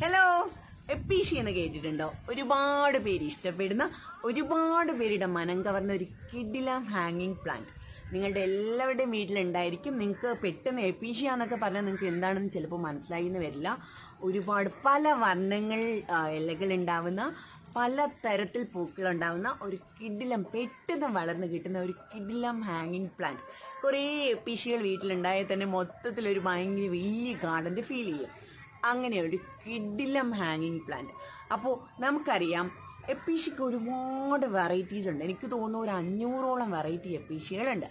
Hello, എപ്പീഷി എന്ന് കേട്ടിട്ടുണ്ടോ? ഒരുപാട് പേര് ഇഷ്ടപ്പെടുന്ന, ഒരുപാട് പേരുടെ മനം കവർന്ന ഒരു കിഡിലം ഹാങ്ങിങ് പ്ലാന്റ് നിങ്ങളുടെ എല്ലാവരുടെയും വീട്ടിലുണ്ടായിരിക്കും. നിങ്ങൾക്ക് പെട്ടെന്ന് എപ്പീഷ്യ പറഞ്ഞാൽ നിങ്ങൾക്ക് എന്താണെന്ന് ചിലപ്പോൾ മനസ്സിലായി എന്ന് വരില്ല. ഒരുപാട് പല വർണ്ണങ്ങൾ ഇലകൾ ഉണ്ടാവുന്ന, പല തരത്തിൽ പൂക്കളുണ്ടാവുന്ന ഒരു കിഡിലം, പെട്ടെന്ന് വളർന്ന് കിട്ടുന്ന ഒരു കിഡിലം ഹാങ്ങിങ് പ്ലാന്റ്. കുറേ എപ്പീഷ്യകൾ വീട്ടിലുണ്ടായാൽ തന്നെ മൊത്തത്തിലൊരു ഭയങ്കര വലിയ ഗാർഡൻ്റെ ഫീൽ ചെയ്യും. അങ്ങനെ ഒരു കിഡിലം ഹാങ്ങിങ് പ്ലാന്റ്. അപ്പോൾ നമുക്കറിയാം എപ്പീഷ്യക്ക് ഒരുപാട് വെറൈറ്റീസ് ഉണ്ട്. എനിക്ക് തോന്നുന്നു ഒരു 500ഓളം വെറൈറ്റി എപ്പീഷ്യകളുണ്ട്.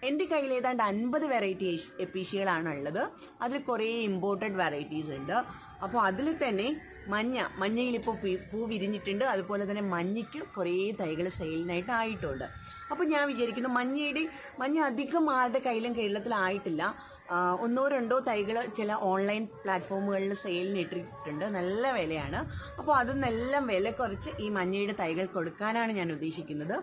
എൻ്റെ കയ്യിൽ ഏതാണ്ട് 50 വെറൈറ്റി എപ്പീഷ്യകളാണ് ഉള്ളത്. അതിൽ കുറേ ഇമ്പോർട്ടഡ് വെറൈറ്റീസ് ഉണ്ട്. അപ്പോൾ അതിൽ തന്നെ മഞ്ഞയിലിപ്പോൾ പൂ വിരിഞ്ഞിട്ടുണ്ട്. അതുപോലെ തന്നെ മഞ്ഞയ്ക്ക് കുറേ തൈകൾ സെയിലിനായിട്ട് ആയിട്ടുണ്ട്. അപ്പോൾ ഞാൻ വിചാരിക്കുന്നു മഞ്ഞ അധികം ആരുടെ കയ്യിലും കേരളത്തിലായിട്ടില്ല. 1-2 തൈകൾ ചില ഓൺലൈൻ പ്ലാറ്റ്ഫോമുകളിൽ സെയിലിന് ഇട്ടിട്ടുണ്ട്. നല്ല വിലയാണ്. അപ്പോൾ അതിനെല്ലാം വില കുറച്ച് ഈ മഞ്ഞയുടെ തൈകൾ കൊടുക്കാനാണ് ഞാൻ ഉദ്ദേശിക്കുന്നത്.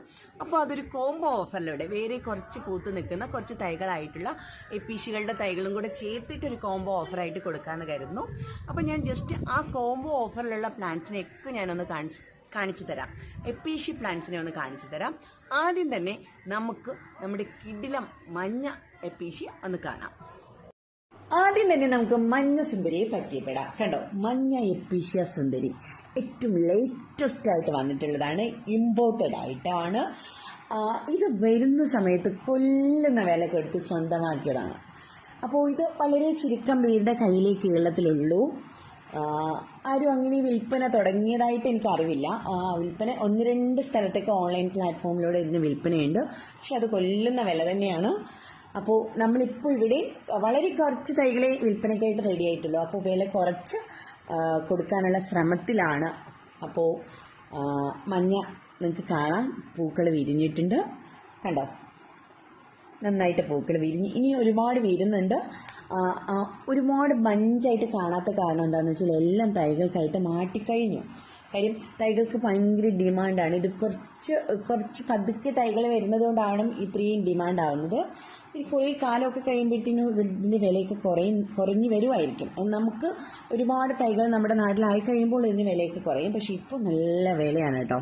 അപ്പോൾ അതൊരു കോംബോ ഓഫറിലൂടെ വേറെ കുറച്ച് പൂത്ത് നിൽക്കുന്ന കുറച്ച് തൈകളായിട്ടുള്ള എപ്പീഷ്യകളുടെ തൈകളും കൂടെ ചേർത്തിട്ടൊരു കോംബോ ഓഫറായിട്ട് കൊടുക്കാമെന്ന് കരുതുന്നു. അപ്പോൾ ഞാൻ ജസ്റ്റ് ആ കോംബോ ഓഫറിലുള്ള പ്ലാന്റ്സിനെയൊക്കെ ഞാനൊന്ന് കാണിച്ചു തരാം. എപ്പീഷ്യ പ്ലാന്റ്സിനെ ഒന്ന് കാണിച്ചു തരാം. ആദ്യം തന്നെ നമുക്ക് നമ്മുടെ കിഡിലം മഞ്ഞ എപ്പീഷ്യ ഒന്ന് കാണാം. ആദ്യം തന്നെ നമുക്ക് മഞ്ഞ സുന്ദരിയെ പരിചയപ്പെടാം. കണ്ടോ, മഞ്ഞ എപ്പീഷ്യ സുന്ദരി ഏറ്റവും ലേറ്റസ്റ്റ് ആയിട്ട് വന്നിട്ടുള്ളതാണ്. ഇമ്പോർട്ടഡ് ആയിട്ടാണ്. ഇത് വരുന്ന സമയത്ത് കൊല്ലുന്ന വില കൊടുത്ത് സ്വന്തമാക്കിയതാണ്. അപ്പോൾ ഇത് വളരെ ചുരുക്കം പേരുടെ കയ്യിലേ കേരളത്തിലുള്ളൂ. ആരും അങ്ങനെ വിൽപ്പന തുടങ്ങിയതായിട്ട് എനിക്കറിവില്ല. വിൽപ്പന 1-2 സ്ഥലത്തൊക്കെ ഓൺലൈൻ പ്ലാറ്റ്ഫോമിലൂടെ ഇതിന് വിൽപ്പനയുണ്ട്. പക്ഷെ അത് കൊല്ലുന്ന വില തന്നെയാണ്. അപ്പോൾ നമ്മളിപ്പോൾ ഇവിടെ വളരെ കുറച്ച് തൈകളെ വിൽപ്പനയ്ക്കായിട്ട് റെഡി ആയിട്ടുള്ളൂ. അപ്പോൾ വില കുറച്ച് കൊടുക്കാനുള്ള ശ്രമത്തിലാണ്. അപ്പോൾ മഞ്ഞ നിങ്ങൾക്ക് കാണാം, പൂക്കൾ വിരിഞ്ഞിട്ടുണ്ട്. കണ്ടോ, നന്നായിട്ട് പൂക്കൾ വിരിഞ്ഞ് ഇനി ഒരുപാട് വരുന്നുണ്ട്. ഒരുപാട് ബഞ്ചായിട്ട് കാണാത്ത കാരണം എന്താണെന്ന് വെച്ചാൽ എല്ലാം തൈകൾക്കായിട്ട് മാറ്റിക്കഴിഞ്ഞു. കാര്യം തൈകൾക്ക് ഭയങ്കര ഡിമാൻഡാണ്. ഇത് കുറച്ച് പതുക്കെ തൈകൾ വരുന്നത് കൊണ്ടാണ് ഇത്രയും ഡിമാൻഡ് ആവുന്നത്. കുറേ കാലമൊക്കെ കഴിയുമ്പോഴത്തേനും ഇതിൻ്റെ വിലയൊക്കെ കുറഞ്ഞു വരുമായിരിക്കും. നമുക്ക് ഒരുപാട് തൈകൾ നമ്മുടെ നാട്ടിലായി കഴിയുമ്പോൾ ഇതിന് വിലയൊക്കെ കുറയും. പക്ഷെ ഇപ്പോൾ നല്ല വിലയാണ് കേട്ടോ.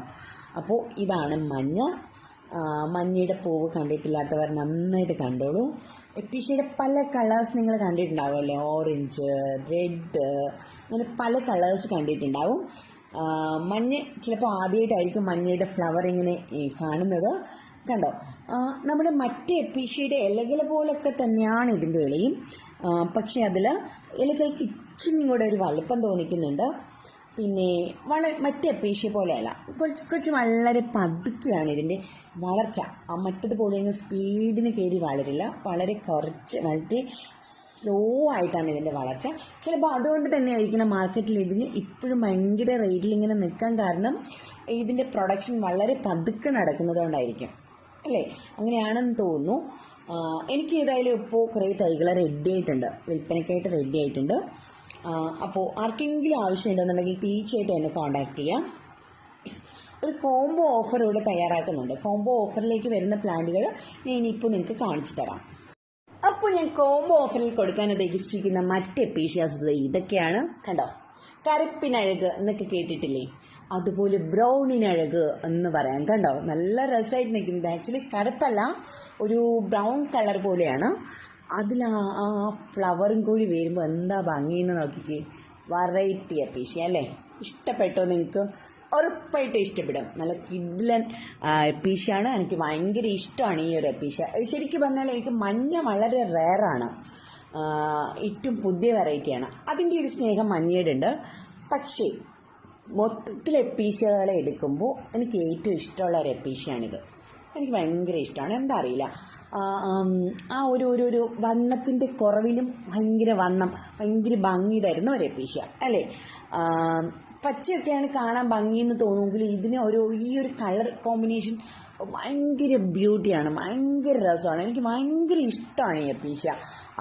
അപ്പോൾ ഇതാണ് മഞ്ഞയുടെ പൂവ് കണ്ടിട്ടില്ലാത്തവർ നന്നായിട്ട് കണ്ടോളൂ. എപ്പീഷ്യയുടെ പല കളേഴ്സ് നിങ്ങൾ കണ്ടിട്ടുണ്ടാവുമല്ലേ, ഓറഞ്ച്, റെഡ്, അങ്ങനെ പല കളേഴ്സ് കണ്ടിട്ടുണ്ടാവും. മഞ്ഞ ചിലപ്പോൾ ആദ്യമായിട്ടായിരിക്കും മഞ്ഞയുടെ ഫ്ലവർ ഇങ്ങനെ കാണുന്നത്. കണ്ടോ, നമ്മുടെ മറ്റ് എപ്പീഷ്യയുടെ ഇലകൾ പോലൊക്കെ തന്നെയാണ് ഇതിൻ്റെ ഇലയും. പക്ഷെ അതിൽ ഇലകൾക്ക് ഇച്ചിരി കൂടെ ഒരു വലുപ്പം തോന്നിക്കുന്നുണ്ട്. പിന്നെ മറ്റ് എപ്പീഷ്യ പോലെയല്ല, കുറച്ച് വളരെ പതുക്കെയാണ് ഇതിൻ്റെ വളർച്ച. മറ്റതുപോലെ അങ്ങ് സ്പീഡിന് കയറി വളരില്ല. വളരെ സ്ലോ ആയിട്ടാണ് ഇതിൻ്റെ വളർച്ച. ചിലപ്പോൾ അതുകൊണ്ട് തന്നെ ആയിരിക്കണം മാർക്കറ്റിൽ ഇതിന് ഇപ്പോഴും ഭയങ്കര റേറ്റിൽ ഇങ്ങനെ നിൽക്കാൻ കാരണം ഇതിൻ്റെ പ്രൊഡക്ഷൻ വളരെ പതുക്കെ നടക്കുന്നതുകൊണ്ടായിരിക്കും അല്ലേ? അങ്ങനെയാണെന്ന് തോന്നുന്നു. എനിക്ക് ഏതായാലും ഇപ്പോൾ കുറേ തൈകൾ റെഡി ആയിട്ടുണ്ട്, വിൽപ്പനയ്ക്കായിട്ട് റെഡി ആയിട്ടുണ്ട്. അപ്പോൾ ആർക്കെങ്കിലും ആവശ്യമുണ്ടെന്നുണ്ടെങ്കിൽ തീർച്ചയായിട്ടും എന്നെ കോൺടാക്ട് ചെയ്യാം. ഒരു കോംബോ ഓഫർ ഇവിടെ തയ്യാറാക്കുന്നുണ്ട്. കോംബോ ഓഫറിലേക്ക് വരുന്ന പ്ലാന്റുകൾ ഞാൻ ഇനിയിപ്പോൾ നിങ്ങൾക്ക് കാണിച്ചു തരാം. അപ്പോൾ ഞാൻ കോംബോ ഓഫറിൽ കൊടുക്കാൻ ഉദ്ദേശിച്ചിരിക്കുന്ന മറ്റ് എപ്പീഷ്യാസ് ഇതൊക്കെയാണ്. കണ്ടോ, കറുപ്പിനഴക് എന്നൊക്കെ കേട്ടിട്ടില്ലേ? അതുപോലെ ബ്രൗണിനഴക് എന്ന് പറയാം. കണ്ടോ, നല്ല രസമായിട്ട് നിൽക്കുന്നത്. ആക്ച്വലി കറുപ്പല്ല, ഒരു ബ്രൗൺ കളർ പോലെയാണ്. അതിൽ ആ ഫ്ലവറും കൂടി വരുമ്പോൾ എന്താ ഭംഗിയെന്ന് നോക്കിക്കേ. വെറൈറ്റി എപ്പീഷ്യ അല്ലേ? ഇഷ്ടപ്പെട്ടോ നിങ്ങൾക്ക്? ഉറപ്പായിട്ട് ഇഷ്ടപ്പെടും. നല്ല കിഡിലൻ എപ്പീഷ്യാണ്. എനിക്ക് ഭയങ്കര ഇഷ്ടമാണ് ഈ ഒരു എപ്പീഷ്യ. ശരിക്കും പറഞ്ഞാൽ എനിക്ക് മഞ്ഞ വളരെ റെയറാണ്, ഏറ്റവും പുതിയ വെറൈറ്റിയാണ്. അതിൻ്റെ ഒരു സ്നേഹം മഞ്ഞയുടെ ഉണ്ട്. പക്ഷേ മൊത്തത്തിൽ എപ്പീഷ്യകളെ എടുക്കുമ്പോൾ എനിക്ക് ഏറ്റവും ഇഷ്ടമുള്ള ഒരു എപ്പീഷ്യയാണിത്. എനിക്ക് ഭയങ്കര ഇഷ്ടമാണ്. എന്താ അറിയില്ല, ആ ഒരു വണ്ണത്തിൻ്റെ കുറവിലും ഭയങ്കര ഭംഗി തരുന്ന ഒരു എപ്പീഷ്യ അല്ലേ? പച്ചയൊക്കെയാണ് കാണാൻ ഭംഗിയെന്ന് തോന്നുമെങ്കിൽ ഇതിന് ഈ ഒരു കളർ കോമ്പിനേഷൻ ഭയങ്കര ബ്യൂട്ടിയാണ്, ഭയങ്കര രസമാണ്. എനിക്ക് ഭയങ്കര ഇഷ്ടമാണ് ഈ എപ്പീഷ്യ.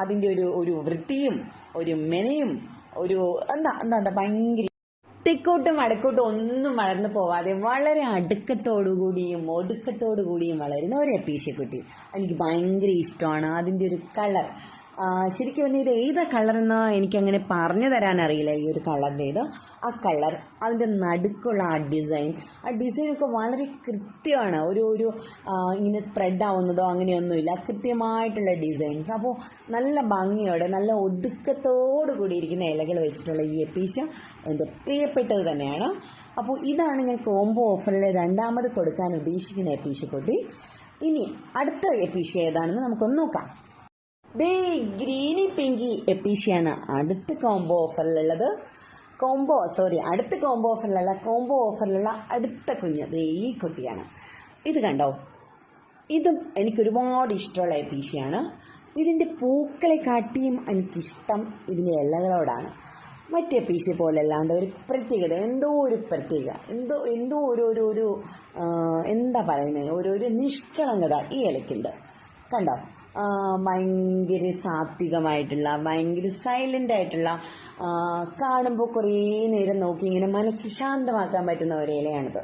അതിൻ്റെ ഒരു വൃത്തിയും ഒരു മെനയും എന്താ ഭയങ്കര തെക്കോട്ടും വടക്കോട്ടും ഒന്നും വളർന്നു പോവാതെ വളരെ അടുക്കത്തോടുകൂടിയും ഒതുക്കത്തോടുകൂടിയും വളരുന്ന ഒരു എപ്പീഷ്യക്കുട്ടി എനിക്ക് ഭയങ്കര ഇഷ്ടമാണ്. അതിൻ്റെ ഒരു കളർ ശരിക്കും പറഞ്ഞാൽ ഇത് ഏതാ കളറെന്ന് എനിക്കങ്ങനെ പറഞ്ഞു തരാൻ അറിയില്ല. ഈ ഒരു കളറിൻ്റെ ഇത് ആ കളർ, അതിൻ്റെ നടുക്കുള്ള ആ ഡിസൈനൊക്കെ വളരെ കൃത്യമാണ്. ഒരു ഇങ്ങനെ സ്പ്രെഡ് ആവുന്നതോ അങ്ങനെയൊന്നുമില്ല, കൃത്യമായിട്ടുള്ള ഡിസൈൻസ്. അപ്പോൾ നല്ല ഭംഗിയോടെ നല്ല ഒതുക്കത്തോടു കൂടിയിരിക്കുന്ന ഇലകൾ വെച്ചിട്ടുള്ള ഈ എപ്പീഷ്യ എൻ്റെ പ്രിയപ്പെട്ടത് തന്നെയാണ്. അപ്പോൾ ഇതാണ് ഞാൻ കോംബോ ഓഫറിൽ രണ്ടാമത് കൊടുക്കാൻ ഉദ്ദേശിക്കുന്ന എപ്പീഷ്യക്കുട്ടി. ഇനി അടുത്ത എപ്പീഷ്യ ഏതാണെന്ന് നമുക്കൊന്ന് നോക്കാം. ഗ്രീനി പിങ്കി എപ്പീഷ്യയാണ് അടുത്ത കോംബോ ഓഫറിലുള്ളത്. അടുത്ത കോംബോ ഓഫറിലുള്ള അടുത്ത കുഞ്ഞ് ഈ കുട്ടിയാണ്. ഇത് കണ്ടോ, ഇതും എനിക്കൊരുപാട് ഇഷ്ടമുള്ള എപ്പീഷ്യയാണ്. ഇതിൻ്റെ പൂക്കളെ കാട്ടിയും എനിക്കിഷ്ടം ഇതിൻ്റെ ഇലകളോടാണ്. മറ്റേ എപ്പീഷ്യ പോലെ അല്ലാണ്ട് ഒരു പ്രത്യേകത, എന്തോ ഒരു എന്താ പറയുന്നത്, ഒരു നിഷ്കളങ്കത ഈ ഇലയ്ക്കുണ്ട്. കണ്ടോ, ഭയങ്കര സാത്വികമായിട്ടുള്ള, ഭയങ്കര സൈലൻ്റ് ആയിട്ടുള്ള, കാണുമ്പോൾ കുറേ നേരം നോക്കി ഇങ്ങനെ മനസ്സ് ശാന്തമാക്കാൻ പറ്റുന്ന ഒരു ഇലയാണിത്.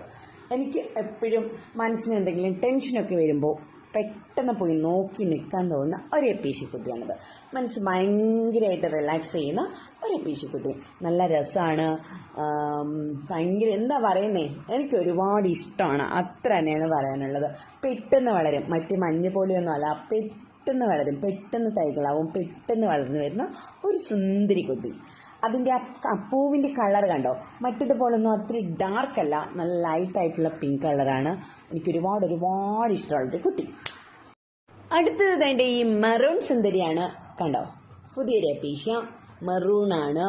എനിക്ക് എപ്പോഴും മനസ്സിന് എന്തെങ്കിലും ടെൻഷനൊക്കെ വരുമ്പോൾ പെട്ടെന്ന് പോയി നോക്കി നിൽക്കാൻ തോന്നുന്ന ഒരു എപ്പീഷ്യക്കുട്ടിയാണിത്. മനസ്സ് ഭയങ്കരമായിട്ട് റിലാക്സ് ചെയ്യുന്ന ഒരു എപ്പീഷ്യക്കുട്ടി. നല്ല രസമാണ്, ഭയങ്കര എന്താ പറയുന്നേ, എനിക്ക് ഒരുപാട് ഇഷ്ടമാണ്. അത്ര തന്നെയാണ് പറയാനുള്ളത്. പെട്ടെന്ന് വളരും, മറ്റ് മഞ്ഞ പോലെയൊന്നും അല്ല, പെട്ടെന്ന് വളരും, പെട്ടെന്ന് തൈകളാവും, പെട്ടെന്ന് വളർന്നു വരുന്ന ഒരു സുന്ദരി കുട്ടി. അതിൻ്റെ ആ പൂവിൻ്റെ കളർ കണ്ടോ, മറ്റേതുപോലൊന്നും അത്ര ഡാർക്കല്ല, നല്ല ലൈറ്റായിട്ടുള്ള പിങ്ക് കളറാണ്. എനിക്ക് ഒരുപാട് ഇഷ്ടമുള്ളൊരു കുട്ടി. അടുത്തത് എൻ്റെ ഈ മെറൂൺ സുന്ദരിയാണ്. കണ്ടോ, പുതിയൊരു എപ്പീഷ്യ, മെറൂണാണ്,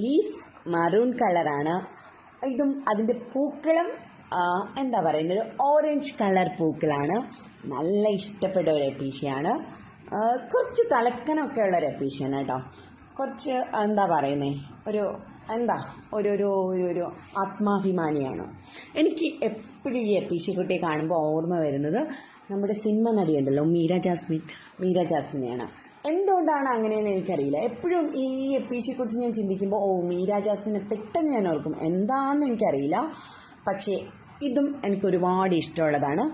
ലീഫ് മെറൂൺ കളറാണ്. ഇതും അതിൻ്റെ പൂക്കളും എന്താ പറയുന്നത്, ഒരു ഓറഞ്ച് കളർ പൂക്കളാണ്. നല്ല ഇഷ്ടപ്പെട്ട ഒരു എപ്പീഷ്യയാണ്. കുറച്ച് തലക്കനൊക്കെ ഉള്ള ഒരു എപ്പീഷ്യയാണ് കേട്ടോ. കുറച്ച് എന്താ പറയുന്നേ, ഒരു ആത്മാഭിമാനിയാണ്. എനിക്ക് എപ്പോഴും ഈ എപ്പീഷ്യക്കുട്ടിയെ കാണുമ്പോൾ ഓർമ്മ വരുന്നത് നമ്മുടെ സിനിമ നടിയുണ്ടല്ലോ, മീര ജാസ്മിനെയാണ്. എന്തുകൊണ്ടാണ് അങ്ങനെയെന്ന് എനിക്കറിയില്ല. എപ്പോഴും ഈ എപ്പീഷ്യയെക്കുറിച്ച് ഞാൻ ചിന്തിക്കുമ്പോൾ മീര ജാസ്മിനെ പെട്ടെന്ന് ഞാൻ ഓർക്കും. എന്താണെന്ന് എനിക്കറിയില്ല, പക്ഷേ ഇതും എനിക്ക് ഒരുപാട് ഇഷ്ടമുള്ളതാണ്.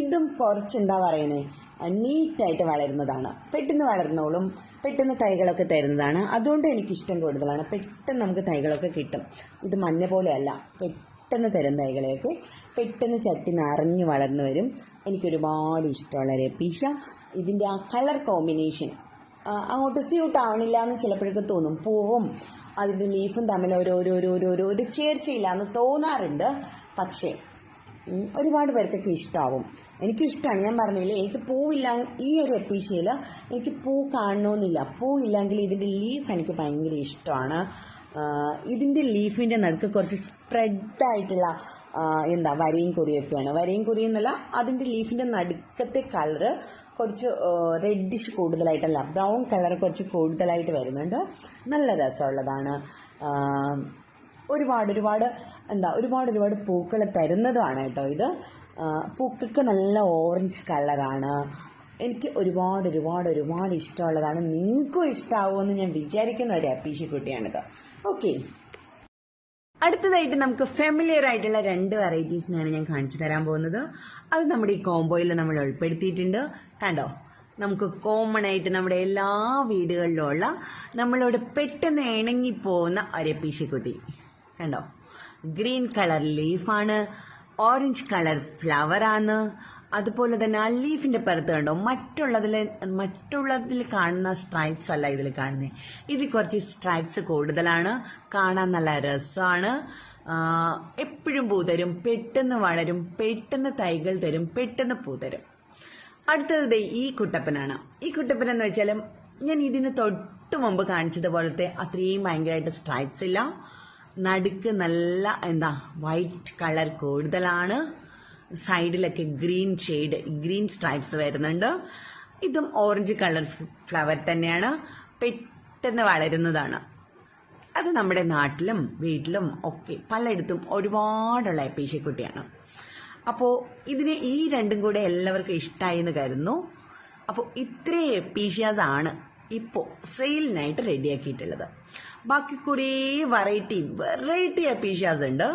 ഇതും കുറച്ച് എന്താ പറയുന്നത്, നീറ്റായിട്ട് വളരുന്നതാണ്, പെട്ടെന്ന് വളർന്നോളും, പെട്ടെന്ന് തൈകളൊക്കെ തരുന്നതാണ്. അതുകൊണ്ട് എനിക്കിഷ്ടം കൂടുതലാണ്. പെട്ടെന്ന് നമുക്ക് തൈകളൊക്കെ കിട്ടും. ഇത് മഞ്ഞ പോലെയല്ല, പെട്ടെന്ന് തരും തൈകളെയൊക്കെ, പെട്ടെന്ന് ചട്ടി നിറഞ്ഞു വളർന്നു വരും. എനിക്കൊരുപാട് ഇഷ്ടമുള്ള ഒരു എപ്പീഷ്യ. ഇതിൻ്റെ ആ കളർ കോമ്പിനേഷൻ അങ്ങോട്ട് സ്യൂട്ട് ആവണില്ല എന്ന് ചിലപ്പോഴൊക്കെ തോന്നും. പൂവും അതിൻ്റെ ലീഫും തമ്മിൽ ഒരു ചേർച്ചയില്ലാന്ന് തോന്നാറുണ്ട്. പക്ഷേ ഒരുപാട് പേർക്കൊക്കെ ഇഷ്ടമാവും. എനിക്കിഷ്ടമാണ്, ഞാൻ പറഞ്ഞില്ലേ, എനിക്ക് പൂവില്ല. ഈ ഒരു എപ്പീഷ്യയിൽ എനിക്ക് പൂ കാണണമെന്നില്ല. പൂവില്ലെങ്കിൽ ഇതിൻ്റെ ലീഫ് എനിക്ക് ഭയങ്കര ഇഷ്ടമാണ്. ഇതിൻ്റെ ലീഫിൻ്റെ നടുക്ക് കുറച്ച് സ്പ്രെഡായിട്ടുള്ള വരയും കുറിയൊക്കെയാണ്. വരയും കുറിയെന്നല്ല, അതിൻ്റെ ലീഫിൻ്റെ നടുക്കത്തെ കളറ് കുറച്ച് റെഡിഷ് കൂടുതലായിട്ടല്ല, ബ്രൗൺ കളർ കുറച്ച് കൂടുതലായിട്ട് വരുന്നുണ്ട്. നല്ല രസമുള്ളതാണ്. ഒരുപാട് പൂക്കൾ തരുന്നതുമാണ് കേട്ടോ ഇത്. പൂക്കൾക്ക് നല്ല ഓറഞ്ച് കളറാണ്. എനിക്ക് ഒരുപാട് ഇഷ്ടമുള്ളതാണ്. നിങ്ങൾക്കും ഇഷ്ടമാവുമെന്ന് ഞാൻ വിചാരിക്കുന്ന ഒരു എപ്പീഷ്യക്കുട്ടിയാണിത്. ഓക്കെ, അടുത്തതായിട്ട് നമുക്ക് ഫെമിലിയർ ആയിട്ടുള്ള 2 വെറൈറ്റീസിനാണ് ഞാൻ കാണിച്ചു തരാൻ പോകുന്നത്. അത് നമ്മുടെ ഈ കോംബോയിൽ നമ്മൾ ഉൾപ്പെടുത്തിയിട്ടുണ്ട്. കണ്ടോ, നമുക്ക് കോമൺ ആയിട്ട് നമ്മുടെ എല്ലാ വീടുകളിലുമുള്ള, നമ്മളോട് പെട്ടെന്ന് ഇണങ്ങിപ്പോകുന്ന ഒരു എപ്പീഷ്യക്കുട്ടി. കണ്ടോ, ഗ്രീൻ കളർ ലീഫാണ്, ഓറഞ്ച് കളർ ഫ്ലവറാണ്. അതുപോലെ തന്നെ ആ ലീഫിന്റെ പുറത്ത് കണ്ടോ, മറ്റുള്ളതിൽ കാണുന്ന സ്ട്രൈപ്സ് അല്ല ഇതിൽ കാണുന്നത്. ഇതിൽ കുറച്ച് സ്ട്രൈപ്സ് കൂടുതലാണ്. കാണാൻ നല്ല രസമാണ്. എപ്പോഴും പൂ തരും, പെട്ടെന്ന് വളരും, പെട്ടെന്ന് തൈകൾ തരും, പെട്ടെന്ന് പൂ തരും. അടുത്തത് ഈ കുട്ടപ്പനാണ്. ഈ കുട്ടപ്പൻ എന്ന് വെച്ചാൽ ഞാൻ ഇതിന് തൊട്ട് മുമ്പ് കാണിച്ചതുപോലത്തെ അത്രയും ഭയങ്കരമായിട്ട് സ്ട്രൈപ്സ് ഇല്ല. നടുക്ക് നല്ല വൈറ്റ് കളർ കൂടുതലാണ്. സൈഡിലൊക്കെ ഗ്രീൻ സ്ട്രൈപ്സ് വരുന്നുണ്ട്. ഇതും ഓറഞ്ച് കളർ ഫ്ലവർ തന്നെയാണ്, പെട്ടെന്ന് വളരുന്നതാണ്. അത് നമ്മുടെ നാട്ടിലും വീട്ടിലും ഒക്കെ പലയിടത്തും ഒരുപാടുള്ള എപ്പീഷ്യക്കുട്ടിയാണ്. അപ്പോൾ ഇതിന് ഈ രണ്ടും കൂടെ എല്ലാവർക്കും ഇഷ്ടമായി എന്ന് കരുതുന്നു. അപ്പോൾ ഇത്രയും എപ്പീഷ്യാസ് ആണ് ഇപ്പോൾ സെയിലിനായിട്ട് റെഡിയാക്കിയിട്ടുള്ളത്. ബാക്കി കുറേ വെറൈറ്റി എപ്പീഷ്യാസ് ഉണ്ട്.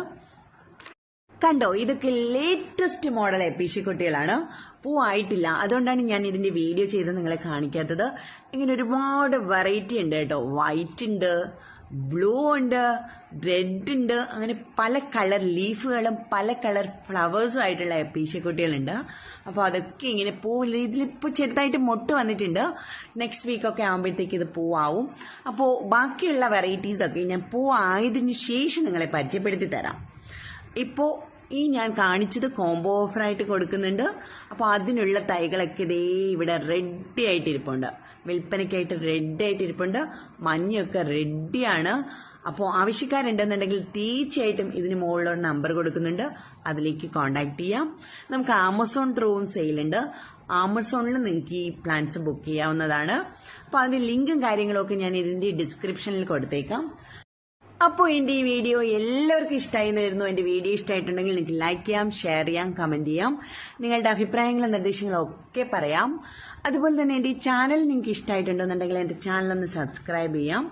കണ്ടോ, ഇതൊക്കെ ലേറ്റസ്റ്റ് മോഡൽ എപ്പീഷ്യ കുട്ടികളാണ്. പൂവായിട്ടില്ല, അതുകൊണ്ടാണ് ഞാൻ ഇതിന്റെ വീഡിയോ ചെയ്ത് നിങ്ങളെ കാണിക്കാത്തത്. ഇങ്ങനെ ഒരുപാട് വെറൈറ്റി ഉണ്ട് കേട്ടോ. വൈറ്റ് ഉണ്ട്, ബ്ലൂ ഉണ്ട്, റെഡ് ഉണ്ട്, അങ്ങനെ പല കളർ ലീഫുകളും പല കളർ ഫ്ലവേഴ്സും ആയിട്ടുള്ള എപ്പീഷ്യ കുട്ടികളുണ്ട്. അപ്പോൾ അതൊക്കെ ഇങ്ങനെ ഇതിലിപ്പോൾ ചെറുതായിട്ട് മൊട്ട് വന്നിട്ടുണ്ട്. നെക്സ്റ്റ് വീക്കൊക്കെ ആകുമ്പോഴത്തേക്ക് ഇത് പൂവാവും. അപ്പോൾ ബാക്കിയുള്ള വെറൈറ്റീസൊക്കെ ഞാൻ പൂവായതിനു ശേഷം നിങ്ങളെ പരിചയപ്പെടുത്തി തരാം. ഇപ്പോൾ ഞാൻ കാണിച്ചത് കോംബോ ഓഫറായിട്ട് കൊടുക്കുന്നുണ്ട്. അപ്പോൾ അതിനുള്ള തൈകളൊക്കെ ഇതേ ഇവിടെ റെഡി ആയിട്ടിരിപ്പുണ്ട്, വിൽപ്പനയ്ക്കായിട്ട് റെഡി ആയിട്ടിരിപ്പുണ്ട്. മഞ്ഞയൊക്കെ റെഡിയാണ്. അപ്പോൾ ആവശ്യക്കാരുണ്ടെന്നുണ്ടെങ്കിൽ തീർച്ചയായിട്ടും ഇതിന് മുകളിലൊരു നമ്പർ കൊടുക്കുന്നുണ്ട്, അതിലേക്ക് കോൺടാക്ട് ചെയ്യാം. നമുക്ക് ആമസോൺ ത്രൂവും സെയിലുണ്ട്. ആമസോണിൽ നിങ്ങൾക്ക് ഈ പ്ലാന്റ്സ് ബുക്ക് ചെയ്യാവുന്നതാണ്. അപ്പോൾ അതിന്റെ ലിങ്കും കാര്യങ്ങളും ഒക്കെ ഞാൻ ഇതിന്റെ ഡിസ്ക്രിപ്ഷനിൽ കൊടുത്തേക്കാം. അപ്പോൾ എൻ്റെ ഈ വീഡിയോ എല്ലാവർക്കും ഇഷ്ടമായി എന്ന് വരുന്നു. എൻ്റെ വീഡിയോ ഇഷ്ടമായിട്ടുണ്ടെങ്കിൽ നിങ്ങൾക്ക് ലൈക്ക് ചെയ്യാം, ഷെയർ ചെയ്യാം, കമന്റ് ചെയ്യാം. നിങ്ങളുടെ അഭിപ്രായങ്ങളും നിർദ്ദേശങ്ങളും ഒക്കെ പറയാം. അതുപോലെ തന്നെ എൻ്റെ ഈ ചാനൽ നിങ്ങൾക്ക് ഇഷ്ടമായിട്ടുണ്ടെന്നുണ്ടെങ്കിൽ എൻ്റെ ചാനലൊന്ന് സബ്സ്ക്രൈബ് ചെയ്യാം.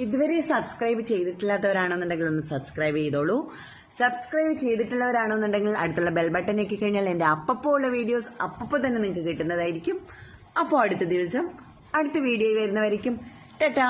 ഇതുവരെ സബ്സ്ക്രൈബ് ചെയ്തിട്ടില്ലാത്തവരാണെന്നുണ്ടെങ്കിൽ ഒന്ന് സബ്സ്ക്രൈബ് ചെയ്തോളൂ. സബ്സ്ക്രൈബ് ചെയ്തിട്ടുള്ളവരാണെന്നുണ്ടെങ്കിൽ അടുത്തുള്ള ബെൽ ബട്ടൺ ഞെക്കി കഴിഞ്ഞാൽ എൻ്റെ അപ്പോൾ ഉള്ള വീഡിയോസ് അപ്പോൾ തന്നെ നിങ്ങൾക്ക് കിട്ടുന്നതായിരിക്കും. അപ്പോൾ അടുത്ത ദിവസം അടുത്ത വീഡിയോ വരുന്നവരിക്കും ടാറ്റാ.